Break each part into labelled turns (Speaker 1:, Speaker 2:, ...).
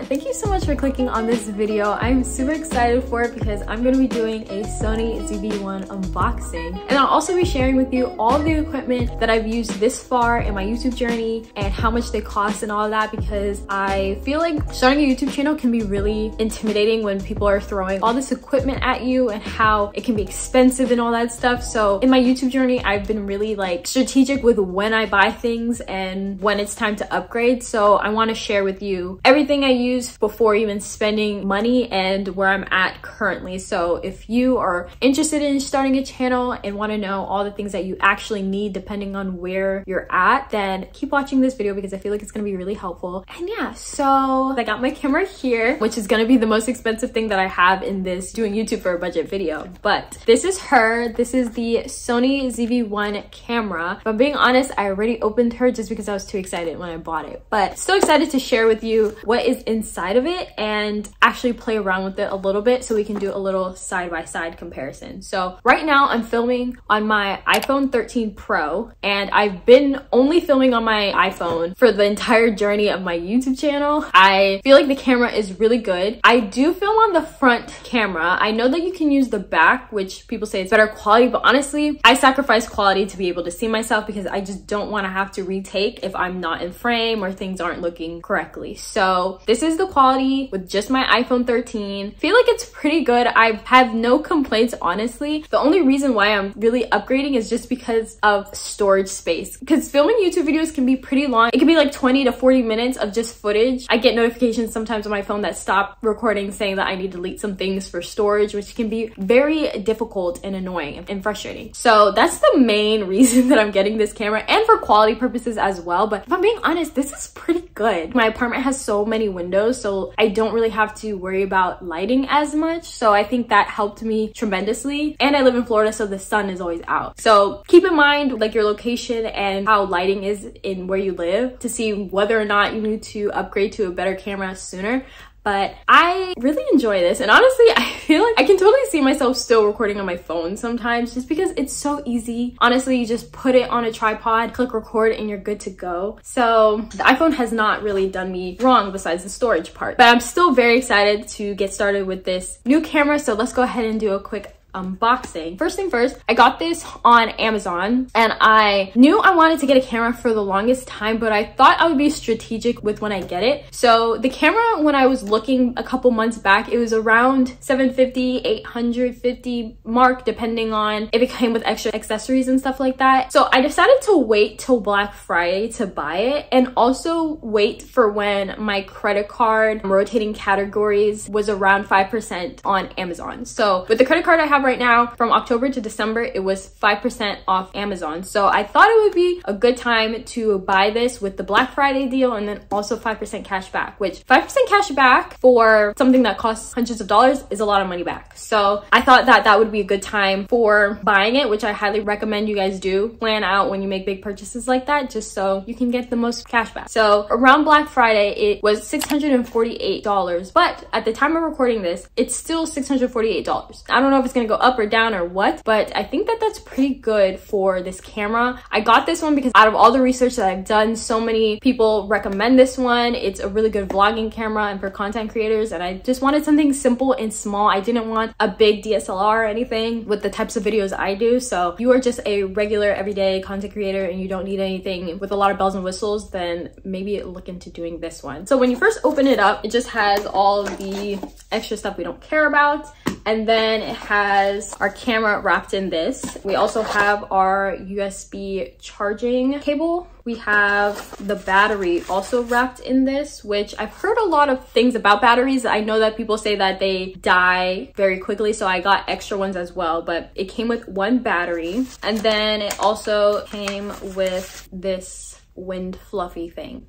Speaker 1: Thank you so much for clicking on this video. I'm super excited for it because I'm going to be doing a Sony zv-1 unboxing, and I'll also be sharing with you all the equipment that I've used this far in my YouTube journey and how much they cost and all that, because I feel like starting a YouTube channel can be really intimidating when people are throwing all this equipment at you and how it can be expensive and all that stuff. So in my YouTube journey, I've been really like strategic with when I buy things and when it's time to upgrade. So I want to share with you everything I use before even spending money and where I'm at currently. So if you are interested in starting a channel and want to know all the things that you actually need depending on where you're at, then keep watching this video because I feel like it's going to be really helpful. And yeah, so I got my camera here, which is going to be the most expensive thing that I have in this doing YouTube for a budget video. But this is her. This is the Sony zv-1 camera. If I'm being honest, I already opened her just because I was too excited when I bought it, but still excited to share with you what is inside of it and actually play around with it a little bit so we can do a little side-by-side comparison. So right now I'm filming on my iPhone 13 Pro, and I've been only filming on my iPhone for the entire journey of my YouTube channel. I feel like the camera is really good. I do film on the front camera. I know that you can use the back, which people say it's better quality, but honestly, I sacrifice quality to be able to see myself because I just don't want to have to retake if I'm not in frame or things aren't looking correctly. So this is the quality with just my iPhone 13. Feel like it's pretty good. I have no complaints, honestly. The only reason why I'm really upgrading is just because of storage space, because filming YouTube videos can be pretty long. It can be like 20 to 40 minutes of just footage. I get notifications sometimes on my phone that stop recording saying that I need to delete some things for storage, which can be very difficult and annoying and frustrating. So that's the main reason that I'm getting this camera, and for quality purposes as well. But if I'm being honest, this is pretty good. My apartment has so many windows, so I don't really have to worry about lighting as much. So I think that helped me tremendously. And I live in Florida, so the sun is always out. So keep in mind like your location and how lighting is in where you live to see whether or not you need to upgrade to a better camera sooner. But I really enjoy this, and honestly I feel like I can totally see myself still recording on my phone sometimes just because it's so easy. Honestly, you just put it on a tripod, click record, and you're good to go. So the iPhone has not really done me wrong besides the storage part, but I'm still very excited to get started with this new camera. So let's go ahead and do a quick unboxing. First thing first, I got this on Amazon, and I knew I wanted to get a camera for the longest time, but I thought I would be strategic with when I get it. So the camera, when I was looking a couple months back, it was around $750, $850 mark, depending on if it came with extra accessories and stuff like that. So I decided to wait till Black Friday to buy it, and also wait for when my credit card rotating categories was around 5% on Amazon. So with the credit card I have right now, from October to December, it was 5% off Amazon. So I thought it would be a good time to buy this with the Black Friday deal, and then also 5% cash back, which 5% cash back for something that costs hundreds of dollars is a lot of money back. So I thought that that would be a good time for buying it, which I highly recommend you guys do. Plan out when you make big purchases like that, just so you can get the most cash back. So around Black Friday, it was $648, but at the time of recording this, it's still $648. I don't know if it's gonna go up or down or what, but I think that that's pretty good for this camera. I got this one because out of all the research that I've done, so many people recommend this one. It's a really good vlogging camera and for content creators, and I just wanted something simple and small. I didn't want a big DSLR or anything with the types of videos I do. So if you are just a regular everyday content creator and you don't need anything with a lot of bells and whistles, then maybe look into doing this one. So when you first open it up, it just has all the extra stuff we don't care about. And then it has our camera wrapped in this. We also have our USB charging cable. We have the battery also wrapped in this, which I've heard a lot of things about batteries. I know that people say that they die very quickly, so I got extra ones as well, but it came with one battery. And then it also came with this wind fluffy thing.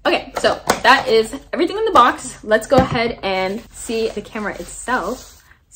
Speaker 1: Okay, so that is everything in the box. Let's go ahead and see the camera itself.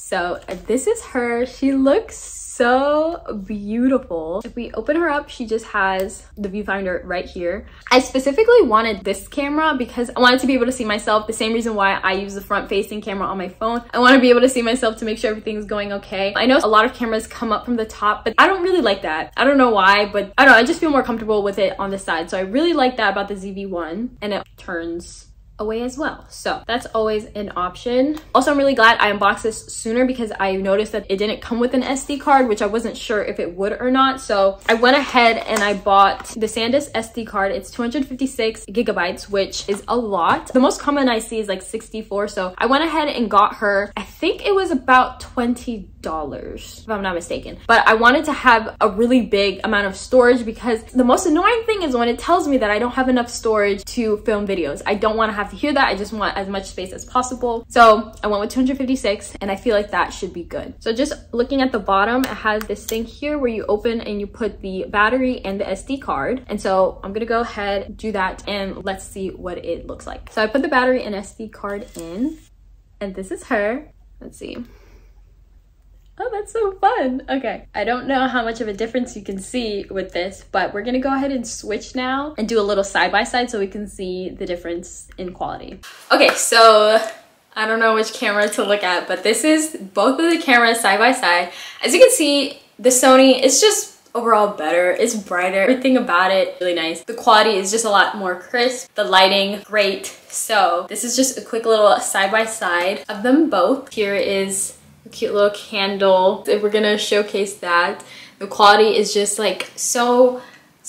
Speaker 1: So this is her. She looks so beautiful. If we open her up, she just has the viewfinder right here. I specifically wanted this camera because I wanted to be able to see myself, the same reason why I use the front facing camera on my phone. I want to be able to see myself to make sure everything's going okay. I know a lot of cameras come up from the top, but I don't really like that. I don't know why, but I don't know, I just feel more comfortable with it on the side. So I really like that about the zv-1, and it turns away as well, so that's always an option. Also, I'm really glad I unboxed this sooner because I noticed that it didn't come with an SD card, which I wasn't sure if it would or not. So I went ahead and I bought the SanDisk SD card. It's 256 gigabytes, which is a lot. The most common I see is like 64, so I went ahead and got her, I think it was about $20 if I'm not mistaken, but I wanted to have a really big amount of storage because the most annoying thing is when it tells me that I don't have enough storage to film videos. I don't want to have to hear that. I just want as much space as possible, so I went with 256, and I feel like that should be good. So just looking at the bottom, it has this thing here where you open and you put the battery and the SD card, and so I'm gonna go ahead, do that, and let's see what it looks like. So I put the battery and SD card in, and this is her. Let's see. Oh, that's so fun. Okay, I don't know how much of a difference you can see with this, but we're gonna go ahead and switch now and do a little side-by-side so we can see the difference in quality. Okay, so I don't know which camera to look at, but this is both of the cameras side-by-side. As you can see, the Sony is just overall better. It's brighter. Everything about it really nice. The quality is just a lot more crisp. The lighting, great. So this is just a quick little side-by-side of them both. Here is a cute little candle. If we're gonna showcase that, the quality is just like so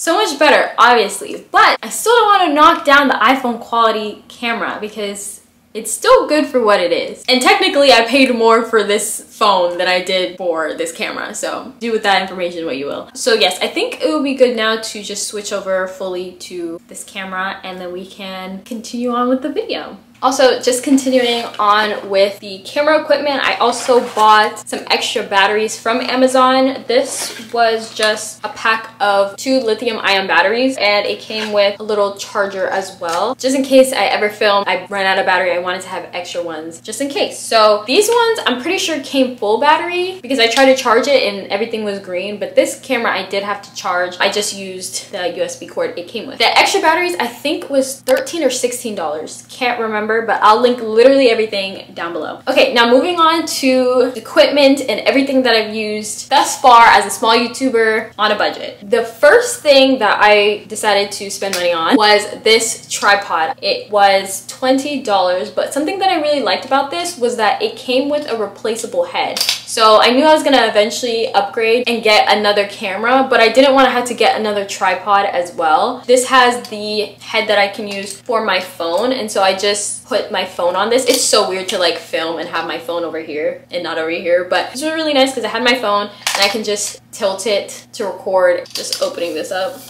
Speaker 1: much better, obviously, but I still don't want to knock down the iPhone quality camera because it's still good for what it is. And technically I paid more for this phone than I did for this camera, so do with that information what you will. So yes, I think it will be good now to just switch over fully to this camera, and then we can continue on with the video. Also, just continuing on with the camera equipment, I also bought some extra batteries from Amazon. This was just a pack of 2 lithium-ion batteries, and it came with a little charger as well. Just in case I ever film, I ran out of battery, I wanted to have extra ones just in case. So these ones, I'm pretty sure came full battery because I tried to charge it and everything was green, but this camera I did have to charge. I just used the USB cord it came with. The extra batteries I think was $13 or $16. Can't remember, but I'll link literally everything down below. Okay, now moving on to equipment and everything that I've used thus far as a small YouTuber on a budget. The first thing that I decided to spend money on was this tripod. It was $20, but something that I really liked about this was that it came with a replaceable head. So I knew I was gonna eventually upgrade and get another camera, but I didn't want to have to get another tripod as well. This has the head that I can use for my phone, and so I just put my phone on this. It's so weird to like film and have my phone over here and not over here, but this was really nice because I had my phone and I can just tilt it to record. Just opening this up.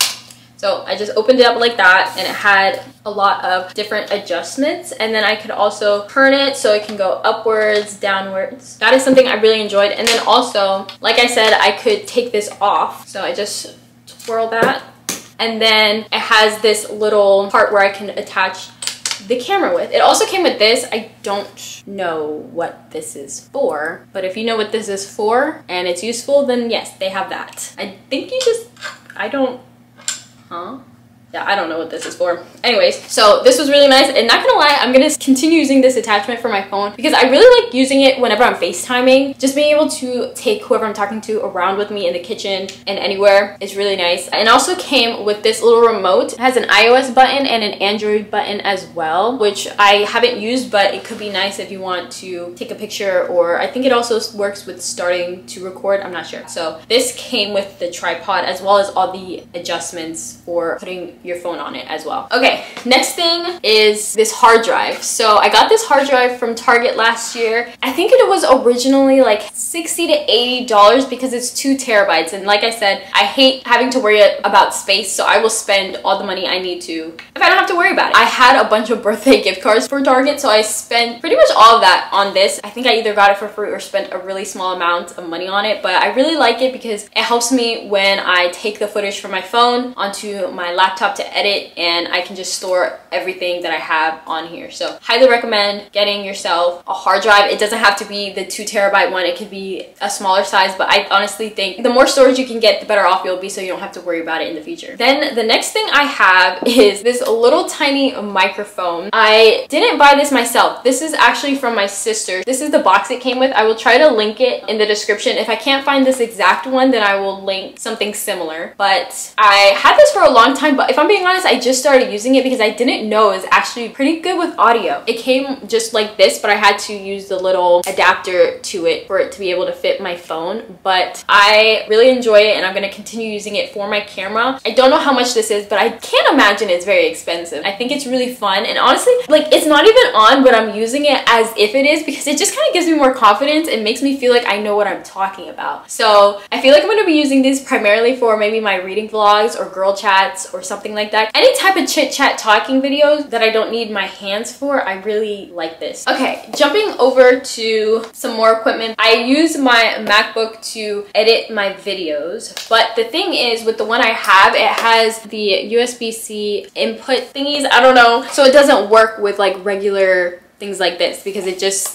Speaker 1: So I just opened it up like that, and it had a lot of different adjustments, and then I could also turn it so it can go upwards, downwards. That is something I really enjoyed. And then also, like I said, I could take this off. So I just twirl that, and then it has this little part where I can attach the camera with. It also came with this. I don't know what this is for, but if you know what this is for and it's useful, then yes, they have that. I think you just, yeah, I don't know what this is for. Anyways, so this was really nice, and not gonna lie, I'm gonna continue using this attachment for my phone because I really like using it whenever I'm FaceTiming. Just being able to take whoever I'm talking to around with me in the kitchen and anywhere is really nice. And also came with this little remote. It has an iOS button and an Android button as well, which I haven't used, but it could be nice if you want to take a picture, or I think it also works with starting to record, I'm not sure. So this came with the tripod as well as all the adjustments for putting your phone on it as well. Okay, next thing is this hard drive. So I got this hard drive from Target last year. I think it was originally like $60 to $80 because it's 2 terabytes. And like I said, I hate having to worry about space, so I will spend all the money I need to if I don't have to worry about it. I had a bunch of birthday gift cards for Target, so I spent pretty much all of that on this. I think I either got it for free or spent a really small amount of money on it, but I really like it because it helps me when I take the footage from my phone onto my laptop laptop to edit, and I can just store everything that I have on here. So highly recommend getting yourself a hard drive. It doesn't have to be the 2 terabyte one. It could be a smaller size, but I honestly think the more storage you can get, the better off you'll be, so you don't have to worry about it in the future. Then the next thing I have is this little tiny microphone. I didn't buy this myself. This is actually from my sister. This is the box it came with. I will try to link it in the description. If I can't find this exact one, then I will link something similar. But I had this for a long time, but if I'm being honest, I just started using it because I didn't know it was actually pretty good with audio. It came just like this, but I had to use the little adapter to it for it to be able to fit my phone. But I really enjoy it, and I'm going to continue using it for my camera. I don't know how much this is, but I can't imagine it's very expensive. I think it's really fun, and honestly, like, it's not even on, but I'm using it as if it is because it just kind of gives me more confidence and makes me feel like I know what I'm talking about. So I feel like I'm going to be using these primarily for maybe my reading vlogs or girl chats or something like that. Any type of chit chat talking videos that I don't need my hands for, I really like this. Okay, jumping over to some more equipment. I use my MacBook to edit my videos, but the thing is, with the one I have, it has the USB-C input thingies. I don't know, so it doesn't work with like regular things like this because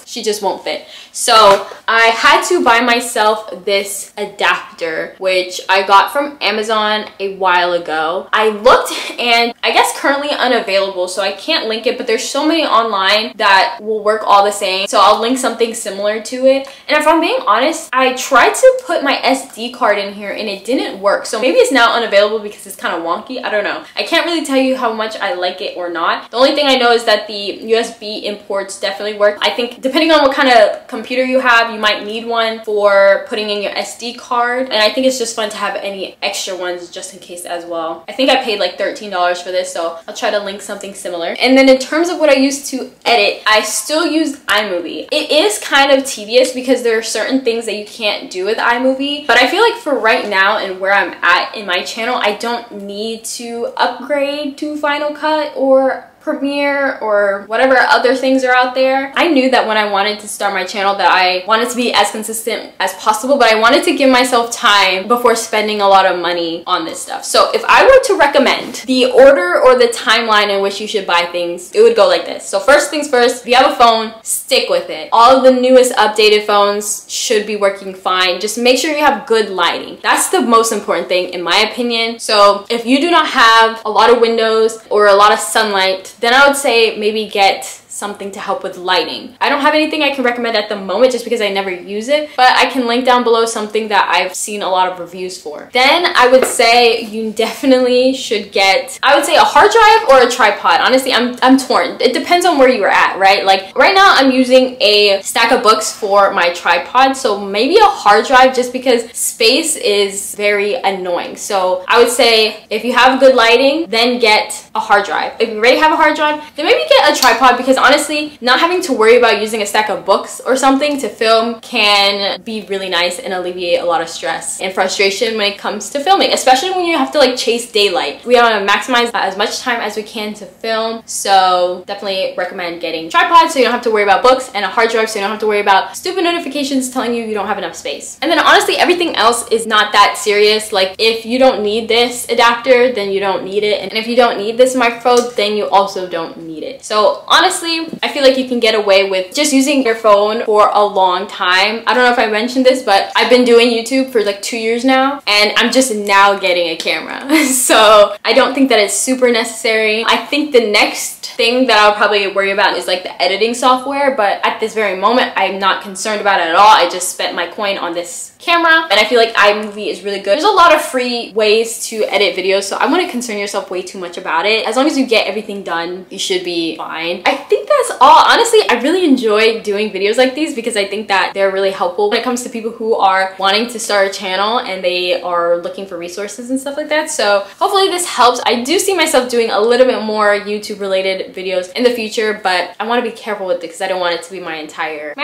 Speaker 1: she just won't fit. So I had to buy myself this adapter, which I got from Amazon a while ago. I looked, and I guess currently unavailable, so I can't link it, but there's so many online that will work all the same, so I'll link something similar to it. And if I'm being honest, I tried to put my SD card in here and it didn't work, so maybe it's now unavailable because it's kind of wonky. I don't know. I can't really tell you how much I like it or not. The only thing I know is that the USB imports definitely work. I think depending on what kind of computer you have, you might need one for putting in your SD card, and I think it's just fun to have any extra ones just in case as well. I think I paid like $13 for this, so I'll try to link something similar. And then in terms of what I use to edit, I still use iMovie. It is kind of tedious because there are certain things that you can't do with iMovie, but I feel like for right now and where I'm at in my channel, I don't need to upgrade to Final Cut or Premiere or whatever other things are out there. I knew that when I wanted to start my channel that I wanted to be as consistent as possible, but I wanted to give myself time before spending a lot of money on this stuff. So if I were to recommend the order or the timeline in which you should buy things, it would go like this. So first things first, if you have a phone, stick with it. All of the newest updated phones should be working fine. Just make sure you have good lighting. That's the most important thing in my opinion. So if you do not have a lot of windows or a lot of sunlight, then I would say maybe get something to help with lighting. I don't have anything I can recommend at the moment just because I never use it, but I can link down below something that I've seen a lot of reviews for. Then I would say you definitely should get, I would say, a hard drive or a tripod. Honestly, I'm torn. It depends on where you are at, right? Like right now I'm using a stack of books for my tripod, so maybe a hard drive just because space is very annoying. So I would say if you have good lighting, then get a hard drive. If you already have a hard drive, then maybe get a tripod, because honestly, not having to worry about using a stack of books or something to film can be really nice and alleviate a lot of stress and frustration when it comes to filming, especially when you have to like chase daylight. We want to maximize as much time as we can to film, so definitely recommend getting a tripod so you don't have to worry about books, and a hard drive so you don't have to worry about stupid notifications telling you don't have enough space. And then honestly, everything else is not that serious. Like if you don't need this adapter, then you don't need it, and if you don't need this microphone, then you also don't need it. So honestly, I feel like you can get away with just using your phone for a long time. I don't know if I mentioned this, but I've been doing YouTube for like 2 years now, and I'm just now getting a camera. So I don't think that it's super necessary. I think the next thing that I'll probably worry about is like the editing software, but at this very moment, I'm not concerned about it at all. I just spent my coin on this camera, and I feel like iMovie is really good. There's a lot of free ways to edit videos, so I wouldn't concern yourself way too much about it. As long as you get everything done, you should be fine. I think that's all. Honestly, I really enjoy doing videos like these because I think that they're really helpful when it comes to people who are wanting to start a channel and they are looking for resources and stuff like that. So hopefully this helps. I do see myself doing a little bit more YouTube related videos in the future, but I want to be careful with it because I don't want it to be my entire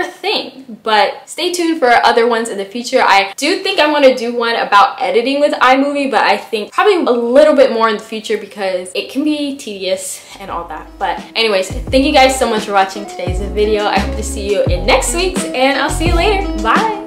Speaker 1: thing. But stay tuned for other ones in the future. I do think I want to do one about editing with iMovie, but I think probably a little bit more in the future because it can be tedious and all that. But anyways, thank you guys so much for watching today's video. I hope to see you in next week's, and I'll see you later. Bye!